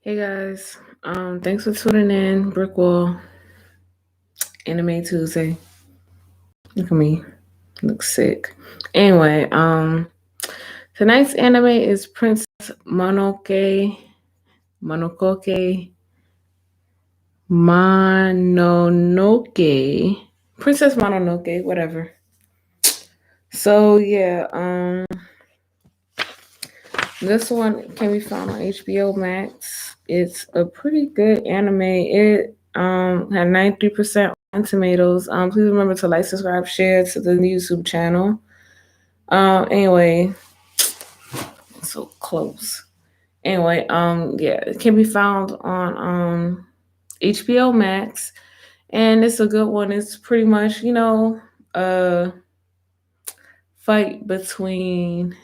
Hey guys, thanks for tuning in. BrickWall, Anime Tuesday. Look at me, look sick. Anyway, tonight's anime is Princess Mononoke, Mononoke, Princess Mononoke, whatever. So yeah, this one can be found on HBO Max. It's a pretty good anime. It had 93% on Tomatoes. Please remember to like, subscribe, share to the YouTube channel. Anyway, so close. Anyway, yeah, it can be found on HBO Max, and it's a good one. It's pretty much, a fight between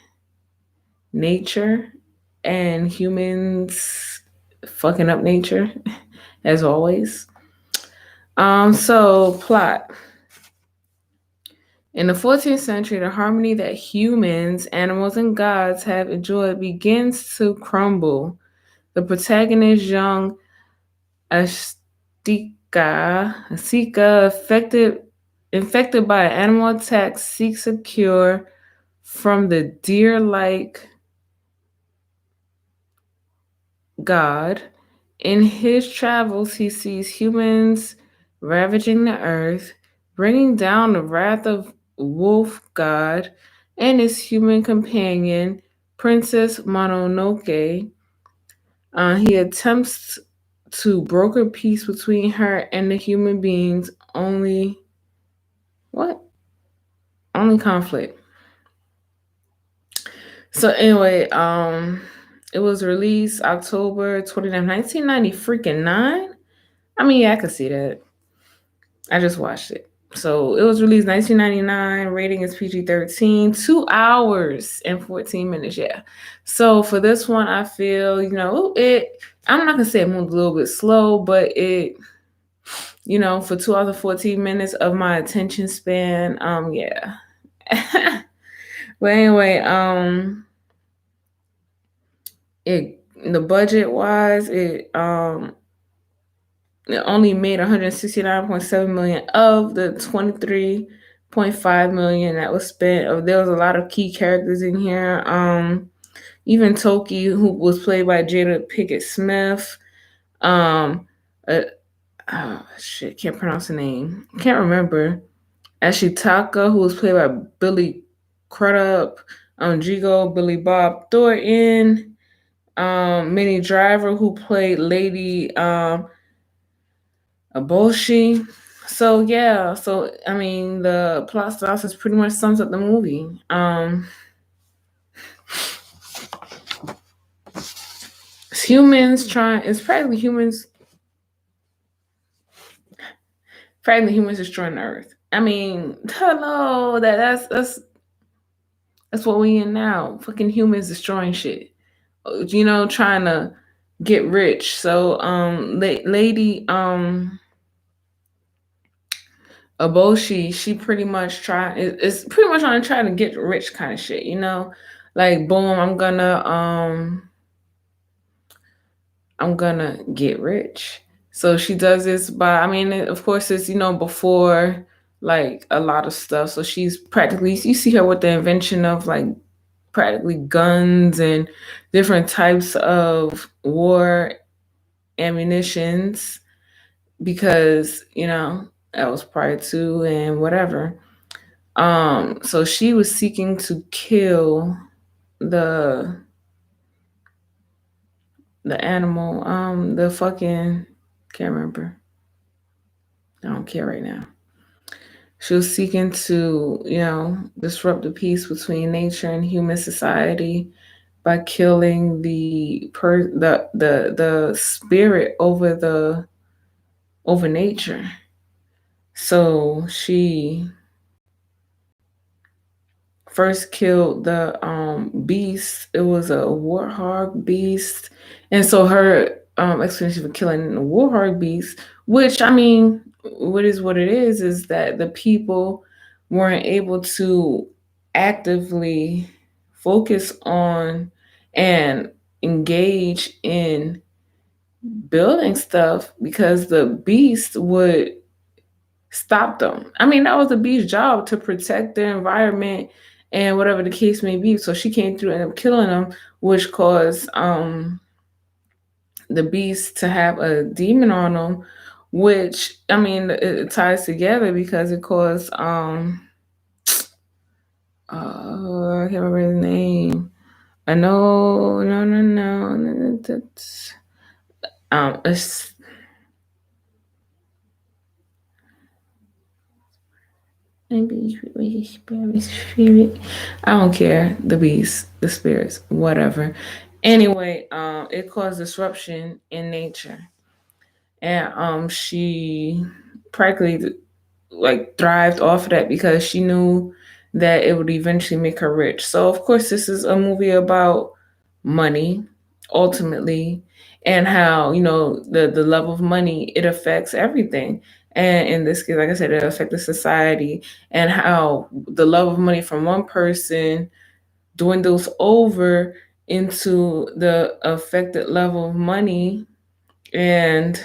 nature and humans fucking up nature, as always. So plot. In the 14th century, the harmony that humans, animals, and gods have enjoyed begins to crumble. The protagonist, young Asika, infected by an animal attack, seeks a cure from the deer-like god. In his travels, he sees humans ravaging the earth, bringing down the wrath of Wolf God and his human companion, Princess Mononoke. He attempts to broker peace between her and the human beings. What? Only conflict. So anyway, it was released October 29th, 1990 freaking 9. I mean, yeah, I could see that. I just watched it. So it was released 1999. Rating is PG-13. 2 hours and 14 minutes. Yeah. So for this one, I feel it. I'm not gonna say it moved a little bit slow, but it for 2 hours and 14 minutes of my attention span. Yeah. But anyway, it the budget wise, it only made 169.7 million of the 23.5 million that was spent. There was a lot of key characters in here. Even Toki, who was played by Jada Pickett Smith. Uh, oh shit, can't pronounce the name. Can't remember. Ashitaka, who was played by Billy Crudup. Jigo, Billy Bob Thornton. Minnie Driver, who played Lady Aboshi. So yeah, so I mean the plot synopsis pretty much sums up the movie. It's practically humans destroying the earth. I mean, hello, that's what we in now. Fucking humans destroying shit. Trying to get rich. So lady Aboshi, she pretty much it's pretty much on trying to get rich kind of shit, Like boom, I'm gonna get rich. So she does this by, I mean, of course, it's, before like a lot of stuff. So she's practically, you see her with the invention of like practically guns and different types of war ammunitions because, that was prior to and whatever. So she was seeking to kill the the animal, the fucking can't remember. I don't care right now. She was seeking to, disrupt the peace between nature and human society by killing the spirit over nature. So she first killed the beast. It was a warthog beast, and so her explanation for killing the warthog beast, which I mean, what it is that the people weren't able to actively focus on and engage in building stuff because the beast would stop them. I mean, that was the beast's job to protect the environment and whatever the case may be. So she came through and ended up killing them, which caused the beast to have a demon on him, which I mean it ties together because it caused I can't remember his name. I know no that's it's maybe spirit. I don't care. The beast, the spirits, whatever. Anyway, it caused disruption in nature, and she practically like thrived off of that because she knew that it would eventually make her rich. So of course this is a movie about money ultimately and how, you know, the love of money, it affects everything. And in this case, like I said, it affected society and how the love of money from one person dwindles over into the affected level of money and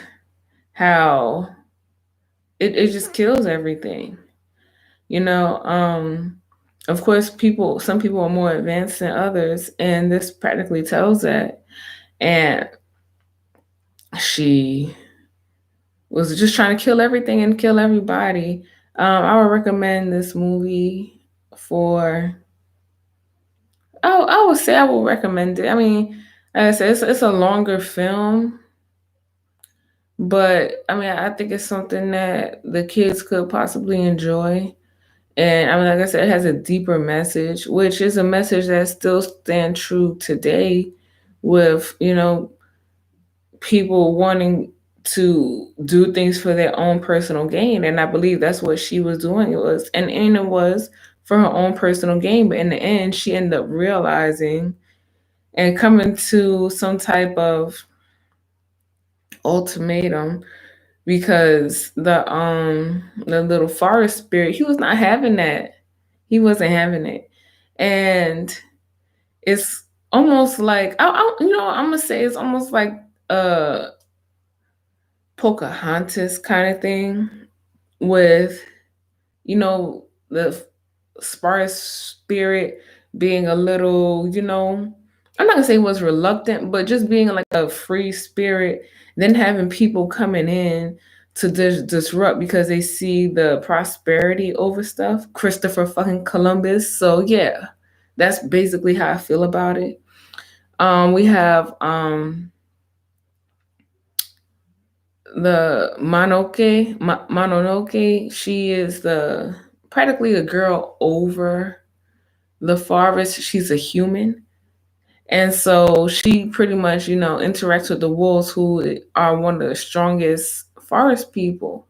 how it just kills everything. You know, of course, some people are more advanced than others, and this practically tells that. And she was just trying to kill everything and kill everybody. I would recommend this movie for. I would say I will recommend it. I mean, like I said, it's a longer film, but I mean, I think it's something that the kids could possibly enjoy. And I mean, like I said, it has a deeper message, which is a message that still stands true today with, you know, people wanting to do things for their own personal gain. And I believe that's what she was doing. It was, and it was for her own personal gain. But in the end, she ended up realizing and coming to some type of ultimatum because the little forest spirit, he was not having that. He wasn't having it. And it's almost like you know, I'm gonna say it's almost like a Pocahontas kind of thing with, you know, the sparse spirit being a little, you know, I'm not gonna say was reluctant, but just being like a free spirit, then having people coming in to disrupt because they see the prosperity over stuff. Christopher fucking Columbus. So yeah, that's basically how I feel about it. We have the Mononoke. She is the practically a girl over the forest. She's a human. And so she pretty much, you know, interacts with the wolves who are one of the strongest forest people.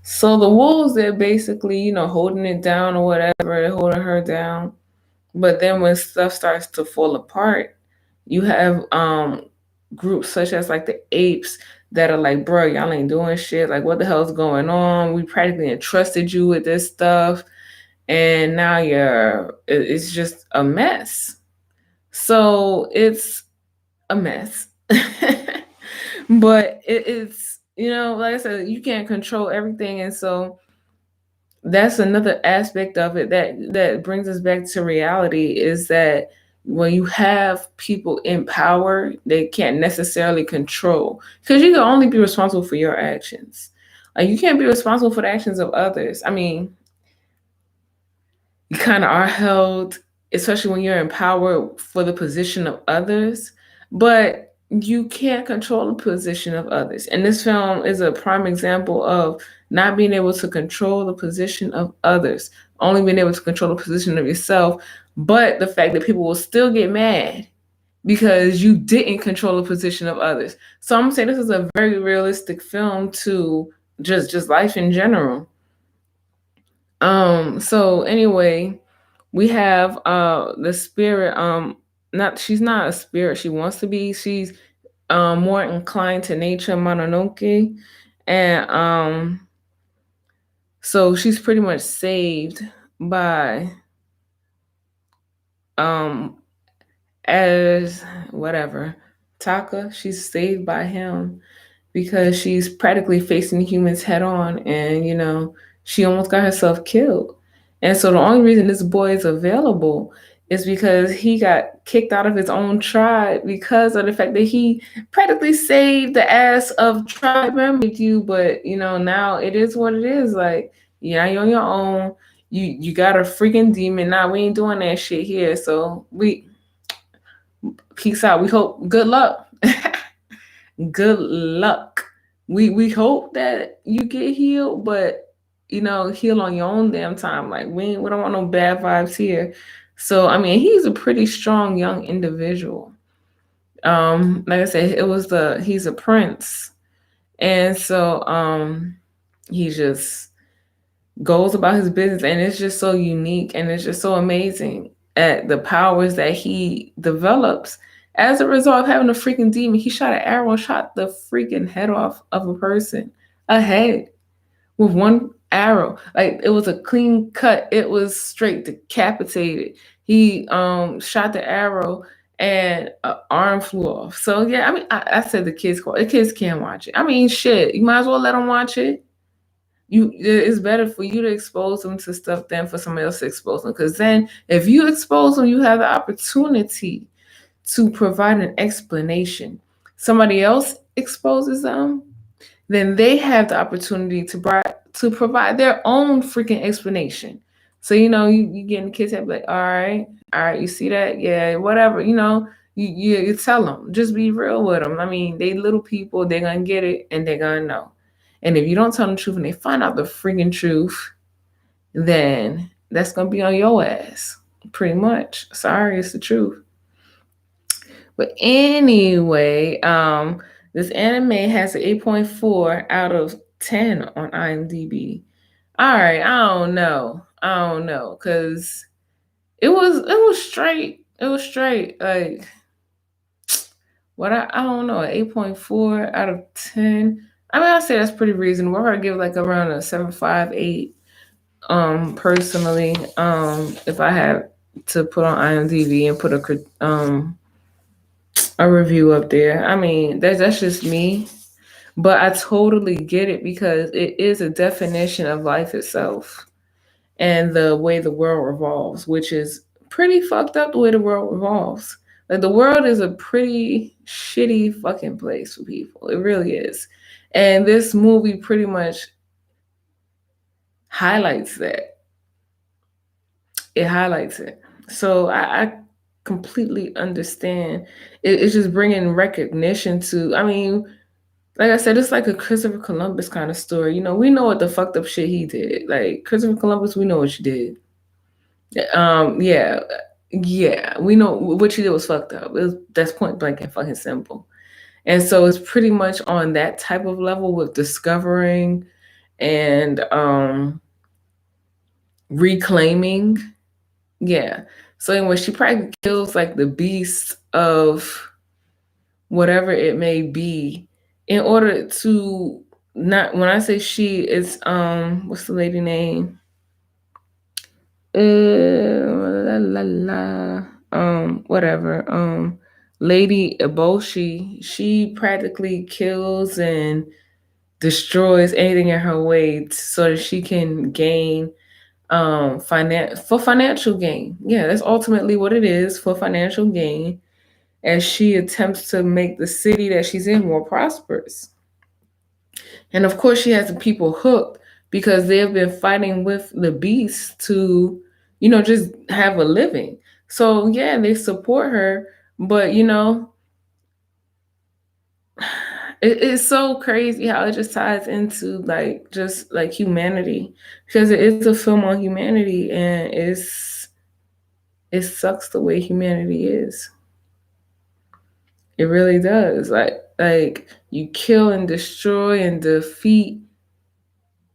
So the wolves, they're basically, you know, holding it down or whatever, they're holding her down. But then when stuff starts to fall apart, you have groups such as like the apes that are like, bro, y'all ain't doing shit. Like, what the hell's going on? We practically entrusted you with this stuff, and now it's just a mess. So it's a mess. But it's, you know, like I said, you can't control everything, and so that's another aspect of it that brings us back to reality is that when you have people in power, they can't necessarily control because you can only be responsible for your actions. Like you can't be responsible for the actions of others. I mean, you kind of are held, especially when you're in power, for the position of others, but you can't control the position of others. And this film is a prime example of not being able to control the position of others, only being able to control the position of yourself. But the fact that people will still get mad because you didn't control the position of others. So I'm gonna say this is a very realistic film to just life in general. So anyway, we have the spirit, not she's not a spirit, she wants to be. She's more inclined to nature, Mononoke. And so she's pretty much saved by um as whatever Taka, she's saved by him because she's practically facing humans head on, and she almost got herself killed. And so the only reason this boy is available is because he got kicked out of his own tribe because of the fact that he practically saved the ass of tribe members you. But now it is what it is. Like, you're on your own. You got a freaking demon. Now we ain't doing that shit here. So we peace out. We hope good luck. Good luck. We hope that you get healed, but heal on your own damn time. Like, we don't want no bad vibes here. So I mean, he's a pretty strong young individual. Like I said, he's a prince, and so he just goes about his business, and it's just so unique, and it's just so amazing at the powers that he develops as a result of having a freaking demon. He shot an arrow and shot the freaking head off of a person, a head, with one arrow. Like, it was a clean cut. It was straight decapitated. He shot the arrow and an arm flew off. So yeah, I mean, I said the kids can't watch it. I mean, shit, you might as well let them watch it. It's better for you to expose them to stuff than for somebody else to expose them, because then if you expose them, you have the opportunity to provide an explanation. Somebody else exposes them, then they have the opportunity to provide their own freaking explanation. So you get in the kids' head, like, all right, you see that, yeah, whatever, you tell them, just be real with them. I mean, they little people, they're gonna get it and they're gonna know. And if you don't tell them the truth and they find out the freaking truth, then that's gonna be on your ass, pretty much. Sorry, it's the truth. But anyway, this anime has an 8.4 out of 10 on IMDb. All right, I don't know, cause it was straight. It was straight. Like, I don't know, 8.4 out of 10. I mean, I'd say that's pretty reasonable. I'd give like around a 7.58. Personally, if I had to put on IMDb and put a review up there, I mean, that's just me. But I totally get it because it is a definition of life itself and the way the world revolves, which is pretty fucked up the way the world revolves. Like, the world is a pretty shitty fucking place for people. It really is. And this movie pretty much highlights that. It highlights it. So I completely understand. It's just bringing recognition to, I mean, like I said, it's like a Christopher Columbus kind of story. We know what the fucked up shit he did. Like, Christopher Columbus, we know what you did. Yeah, yeah, we know what you did was fucked up. That's point blank and fucking simple. And so it's pretty much on that type of level with discovering and reclaiming. Yeah. So anyway, she probably kills like the beast of whatever it may be in order to not, when I say she, it's what's the lady name? Whatever. Lady Eboshi, she practically kills and destroys anything in her way so that she can gain for financial gain. Yeah, that's ultimately what it is, for financial gain, as she attempts to make the city that she's in more prosperous. And of course, she has the people hooked because they have been fighting with the beast to, just have a living. So yeah, they support her, but it's so crazy how it just ties into like just like humanity, because it is a film on humanity, and it sucks the way humanity is. It really does. Like you kill and destroy and defeat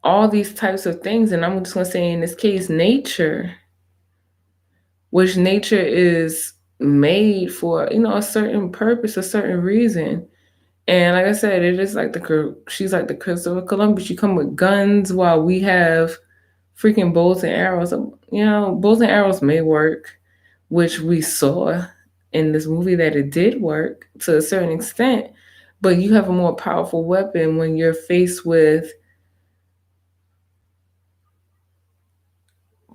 all these types of things, and I'm just gonna say in this case, nature, which nature is made for, a certain purpose, a certain reason. And like I said, it is like she's like the Christopher Columbus. You come with guns while we have freaking bows and arrows. Bows and arrows may work, which we saw. in this movie that it did work to a certain extent, but you have a more powerful weapon when you're faced with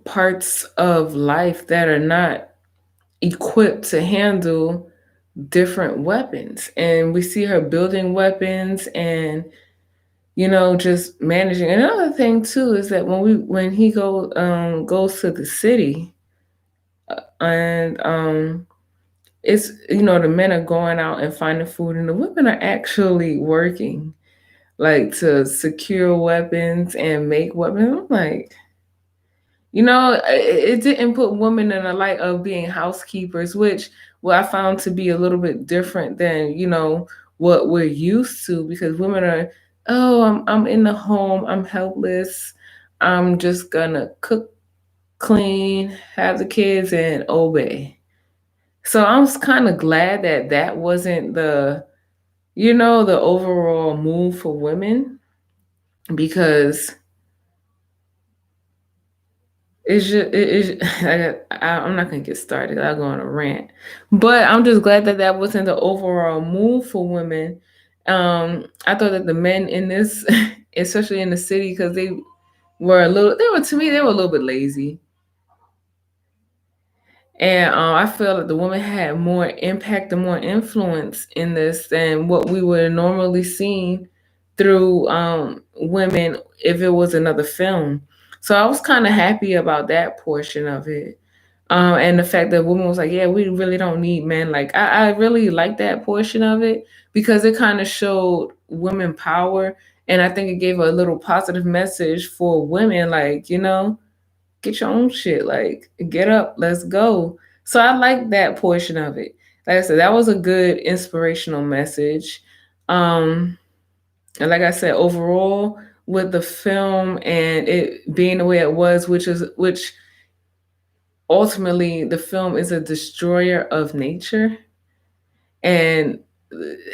parts of life that are not equipped to handle different weapons. And we see her building weapons and just managing. Another thing too is that when he goes to the city, and it's the men are going out and finding food and the women are actually working like to secure weapons and make weapons. I'm like, it didn't put women in a light of being housekeepers, which I found to be a little bit different than what we're used to, because women are, oh, I'm in the home, I'm helpless, I'm just gonna cook, clean, have the kids, and obey. So I was kind of glad that that wasn't the overall move for women, because it's just, I'm not gonna get started. I'll go on a rant, but I'm just glad that that wasn't the overall move for women. I thought that the men in this, especially in the city, because they were a little bit lazy. And I feel that the woman had more impact and more influence in this than what we would normally see through women if it was another film. So I was kind of happy about that portion of it. And the fact that woman was like, yeah, we really don't need men. Like, I really like that portion of it, because it kind of showed women power. And I think it gave a little positive message for women, like, get your own shit. Like, get up, let's go. So I like that portion of it. Like I said, that was a good inspirational message. Um, and like I said, overall, with the film and it being the way it was, which ultimately the film is a destroyer of nature and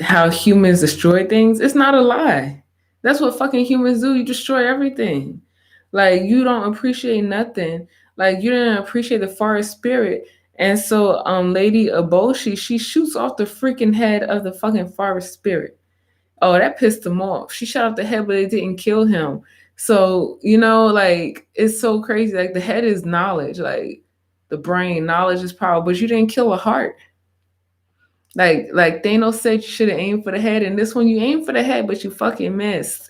how humans destroy things, it's not a lie. That's what fucking humans do. You destroy everything. Like, you don't appreciate nothing. Like, you didn't appreciate the forest spirit. And so Lady Eboshi, she shoots off the freaking head of the fucking forest spirit. Oh, that pissed him off. She shot off the head, but it didn't kill him. So, like, it's so crazy. Like, the head is knowledge, like the brain, knowledge is power, but you didn't kill a heart. Like Thanos said, you should have aimed for the head, and this one you aimed for the head, but you fucking missed.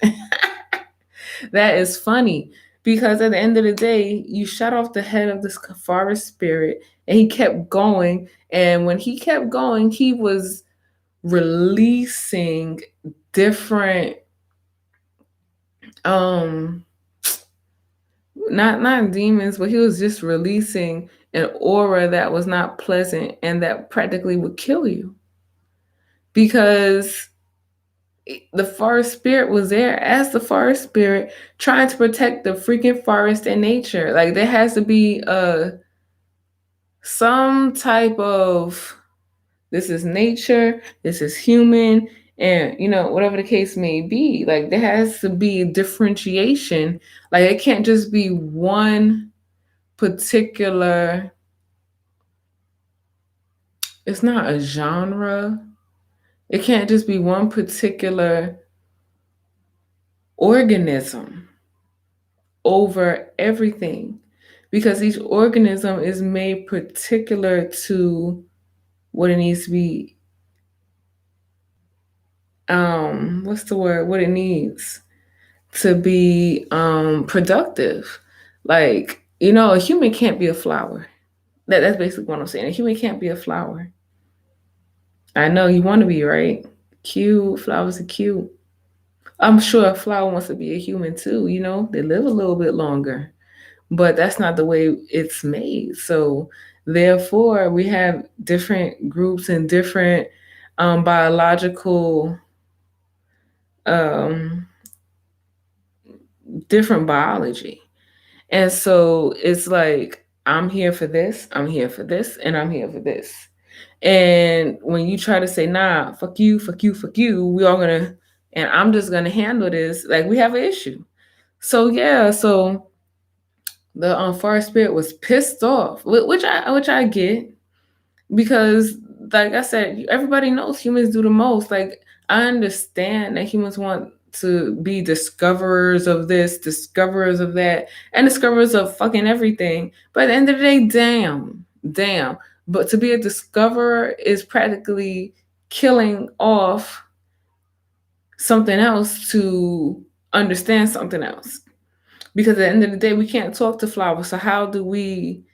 That is funny, because at the end of the day, you shot off the head of this forest spirit, and he kept going. And when he kept going, he was releasing different, um, not demons, but he was just releasing an aura that was not pleasant and that practically would kill you, because the forest spirit was there as the forest spirit trying to protect the freaking forest and nature. Like, there has to be some type of, this is nature, this is human, and whatever the case may be. Like, there has to be differentiation. Like, it can't just be one particular, it's not a genre. It can't just be one particular organism over everything, because each organism is made particular to what it needs to be, what's the word, what it needs to be productive. Like, a human can't be a flower. That's basically what I'm saying. A human can't be a flower. I know you want to be, right? Cute, flowers are cute. I'm sure a flower wants to be a human too. They live a little bit longer, but that's not the way it's made. So therefore, we have different groups and different biological, um, different biology. And so it's like, I'm here for this, I'm here for this, and I'm here for this. And when you try to say, nah, fuck you, fuck you, fuck you, we all gonna, and I'm just gonna handle this, like, we have an issue. So yeah, so the forest spirit was pissed off, which I get, because like I said, everybody knows humans do the most. Like, I understand that humans want to be discoverers of this, discoverers of that, and discoverers of fucking everything. But at the end of the day, damn. But to be a discoverer is practically killing off something else to understand something else. Because at the end of the day, we can't talk to flowers. So how do we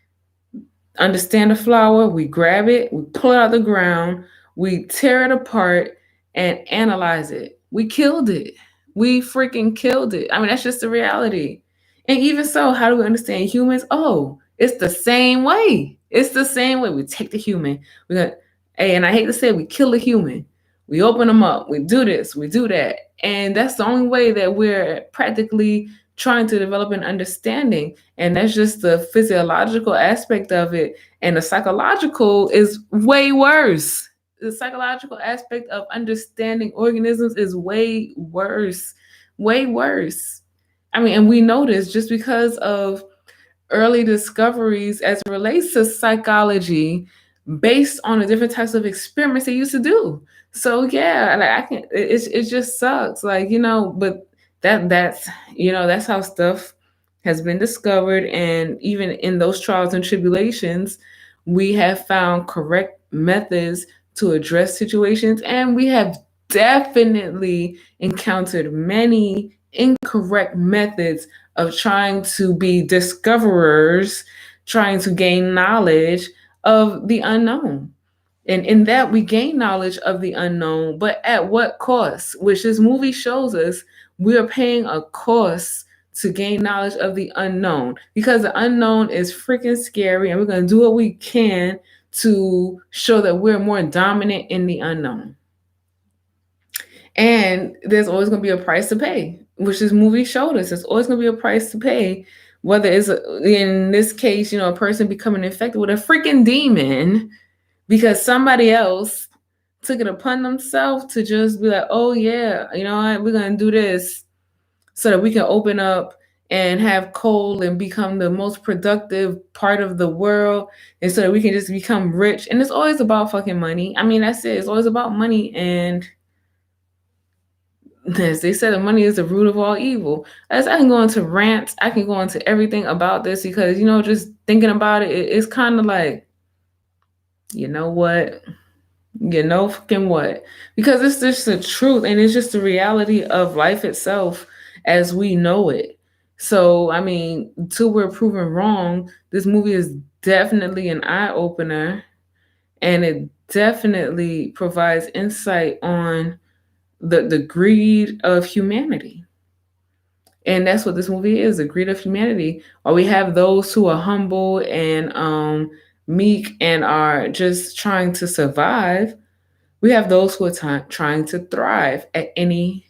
understand a flower? We grab it, we pull it out of the ground, we tear it apart and analyze it. We killed it. We freaking killed it. I mean, that's just the reality. And even so, how do we understand humans? Oh, it's the same way. It's the same way. We take the human. We got, hey, and I hate to say it, we kill the human. We open them up. We do this. We do that. And that's the only way that we're practically trying to develop an understanding. And that's just the physiological aspect of it. And the psychological is way worse. The psychological aspect of understanding organisms is way worse. Way worse. I mean, and we know this just because of early discoveries as it relates to psychology based on the different types of experiments they used to do. So yeah, like I can it just sucks. Like, but that's that's how stuff has been discovered, and even in those trials and tribulations, we have found correct methods to address situations, and we have definitely encountered many incorrect methods of trying to be discoverers, trying to gain knowledge of the unknown. And in that, we gain knowledge of the unknown, but at what cost? Which this movie shows us we are paying a cost to gain knowledge of the unknown, because the unknown is freaking scary, and we're going to do what we can to show that we're more dominant in the unknown. And there's always going to be a price to pay, which this movie showed us. There's always going to be a price to pay, whether it's in this case, a person becoming infected with a freaking demon because somebody else took it upon themselves to just be like, oh yeah, you know what, we're going to do this so that we can open up and have coal and become the most productive part of the world, and so that we can just become rich. And it's always about fucking money. I mean, that's it. It's always about money. And as they said, the money is the root of all evil. As I can go into rants, I can go into everything about this because, just thinking about it, it's kind of like, you know what? Fucking what? Because it's just the truth, and it's just the reality of life itself as we know it. So, I mean, till we're proven wrong, this movie is definitely an eye opener, and it definitely provides insight on the greed of humanity. And that's what this movie is, the greed of humanity. Or we have those who are humble and meek and are just trying to survive. We have those who are trying to thrive at any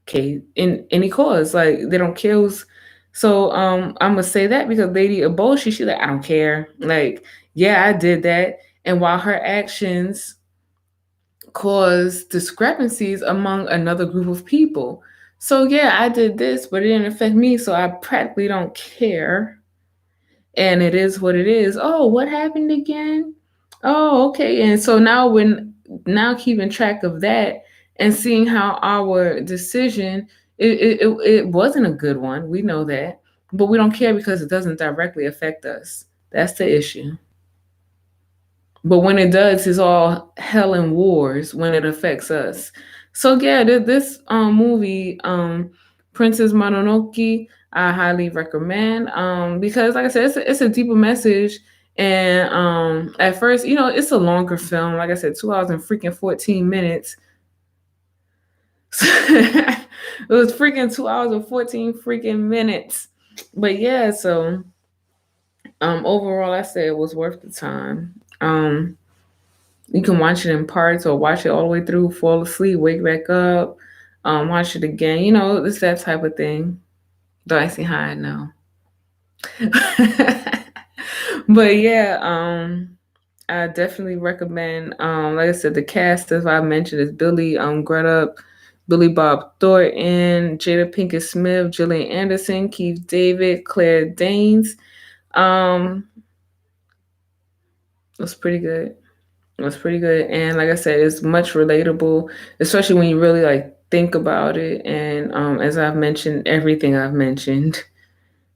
case, in any cause. Like, they don't care who's. So I'm gonna say that because Lady Eboshi, she's like, I don't care. Like, yeah, I did that. And while her actions cause discrepancies among another group of people. So yeah, I did this, but it didn't affect me, so I practically don't care. And it is what it is. Oh, what happened again? Oh, okay. And so now we're now keeping track of that and seeing how our decision it wasn't a good one. We know that, but we don't care because it doesn't directly affect us. That's the issue. But when it does, it's all hell and wars when it affects us. So yeah, this movie, Princess Mononoke, I highly recommend because, like I said, it's a deeper message. And at first, it's a longer film. Like I said, 2 hours and freaking 14 minutes. It was freaking 2 hours and 14 freaking minutes. But yeah, so overall, I say it was worth the time. You can watch it in parts or watch it all the way through, fall asleep, wake back up, watch it again. It's that type of thing. Though I see how I know. But yeah, I definitely recommend. Like I said, the cast, as I mentioned, is Billy Crudup, Billy Bob Thornton, Jada Pinkett Smith, Gillian Anderson, Keith David, Claire Danes. It was pretty good. It was pretty good, and like I said, it's much relatable, especially when you really like think about it. And as I've mentioned, everything I've mentioned,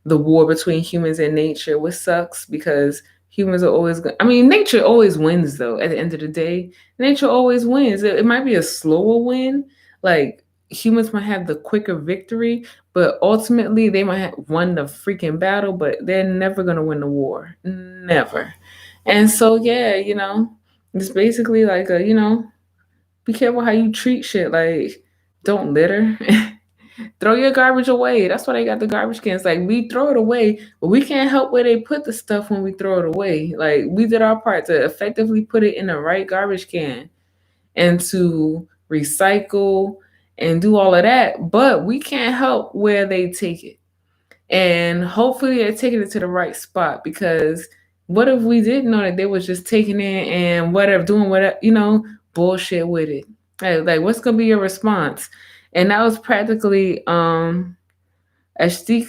the war between humans and nature, which sucks because humans are always. I mean, nature always wins, though. At the end of the day, nature always wins. It might be a slower win, like humans might have the quicker victory, but ultimately they might have won the freaking battle, but they're never gonna win the war, never. And so, yeah, it's basically like be careful how you treat shit. Like, don't litter. Throw your garbage away. That's why they got the garbage cans. Like, we throw it away, but we can't help where they put the stuff when we throw it away. Like, we did our part to effectively put it in the right garbage can and to recycle and do all of that. But we can't help where they take it. And hopefully they're taking it to the right spot, because what if we didn't know that they was just taking it and whatever, doing whatever, bullshit with it. Like, what's gonna be your response? And that was practically Ashtika,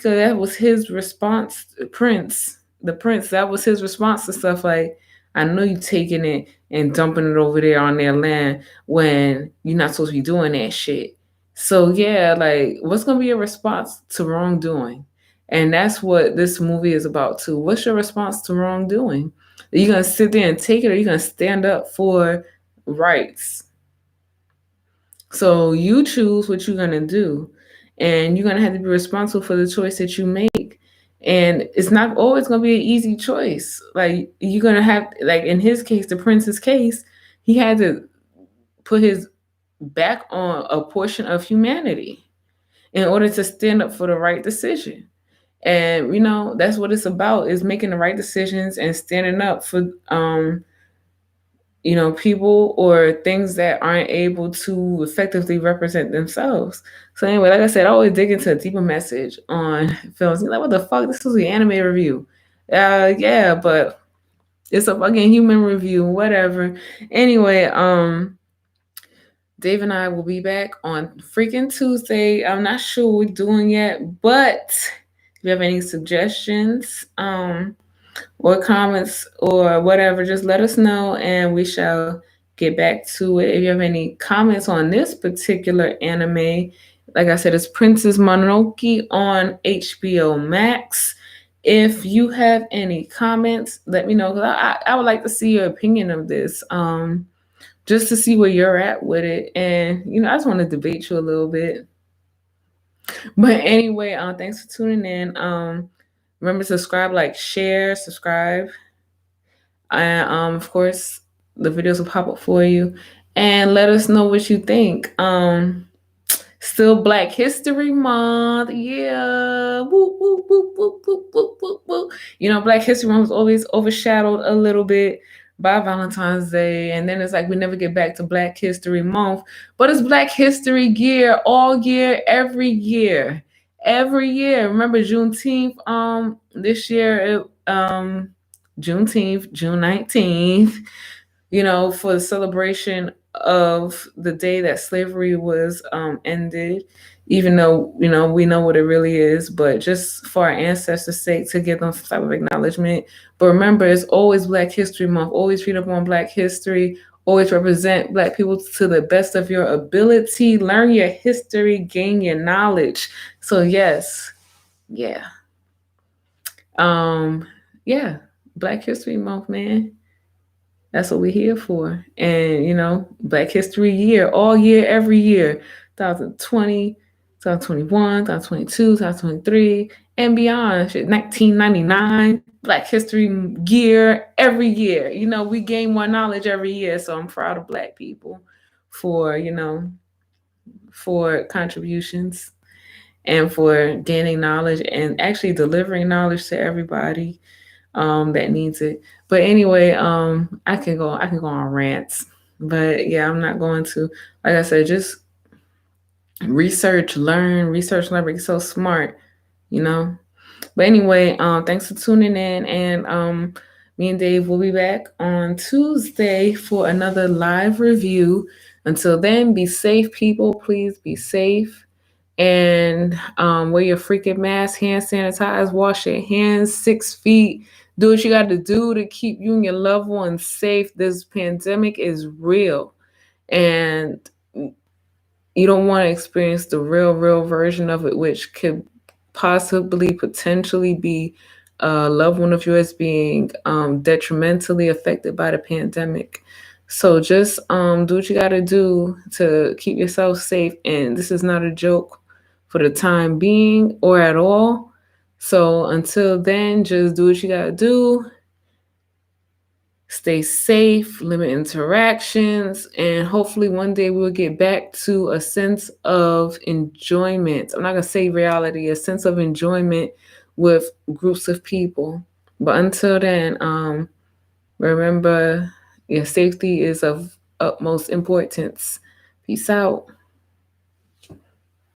that was his response. The prince, that was his response to stuff like, I know you taking it and dumping it over there on their land when you're not supposed to be doing that shit. So yeah, like, what's gonna be your response to wrongdoing? And that's what this movie is about too. What's your response to wrongdoing? Are you gonna sit there and take it, or are you gonna stand up for rights? So you choose what you're gonna do, and you're gonna have to be responsible for the choice that you make. And it's not always gonna be an easy choice. Like, you're gonna have, like in his case, the prince's case, he had to put his back on a portion of humanity in order to stand up for the right decision. And that's what it's about, is making the right decisions and standing up for people or things that aren't able to effectively represent themselves. So anyway, like I said, I always dig into a deeper message on films. You're like, what the fuck? This is the anime review. Yeah, but it's a fucking human review, whatever. Anyway, Dave and I will be back on freaking Tuesday. I'm not sure what we're doing yet, but if you have any suggestions, or comments or whatever, just let us know and we shall get back to it. If you have any comments on this particular anime, like I said, it's Princess Mononoke on HBO Max. If you have any comments, let me know, because I would like to see your opinion of this, just to see where you're at with it. And, I just want to debate you a little bit. But anyway, thanks for tuning in. Remember to subscribe, like, share, subscribe. And of course, the videos will pop up for you. And let us know what you think. Still Black History Month. Yeah. Woo, woo, woo, woo, woo, woo, woo, woo. Black History Month was always overshadowed a little bit by Valentine's Day. And then it's like we never get back to Black History Month. But it's Black History year, all year, every year. Every year. Remember Juneteenth? This year, Juneteenth, June 19th, for the celebration of the day that slavery was ended, even though, we know what it really is, but just for our ancestors' sake, to give them some type of acknowledgement. But remember, it's always Black History Month. Always read up on Black history. Always represent Black people to the best of your ability. Learn your history, gain your knowledge. So yes, yeah. Yeah, Black History Month, man. That's what we're here for. And, Black History Year, all year, every year, 2020, 2021, 2022, 2023, and beyond. 1999, Black History Year, every year. We gain more knowledge every year. So I'm proud of Black people for, for contributions and for gaining knowledge and actually delivering knowledge to everybody that needs it. But anyway, I can go on rants. But yeah, I'm not going to. Like I said, just research, learn, be so smart, you know. But anyway, thanks for tuning in, and me and Dave will be back on Tuesday for another live review. Until then, be safe, people. Please be safe. And wear your freaking mask, hand sanitize, wash your hands 6 feet, Do what you got to do to keep you and your loved ones safe. This pandemic is real, and you don't want to experience the real version of it, which could possibly potentially be a loved one of yours being detrimentally affected by the pandemic. So just do what you got to do to keep yourself safe. And this is not a joke for the time being or at all. So until then, just do what you got to do. Stay safe, limit interactions, and hopefully one day we'll get back to a sense of enjoyment. I'm not going to say reality, a sense of enjoyment with groups of people. But until then, remember your safety is of utmost importance. Peace out.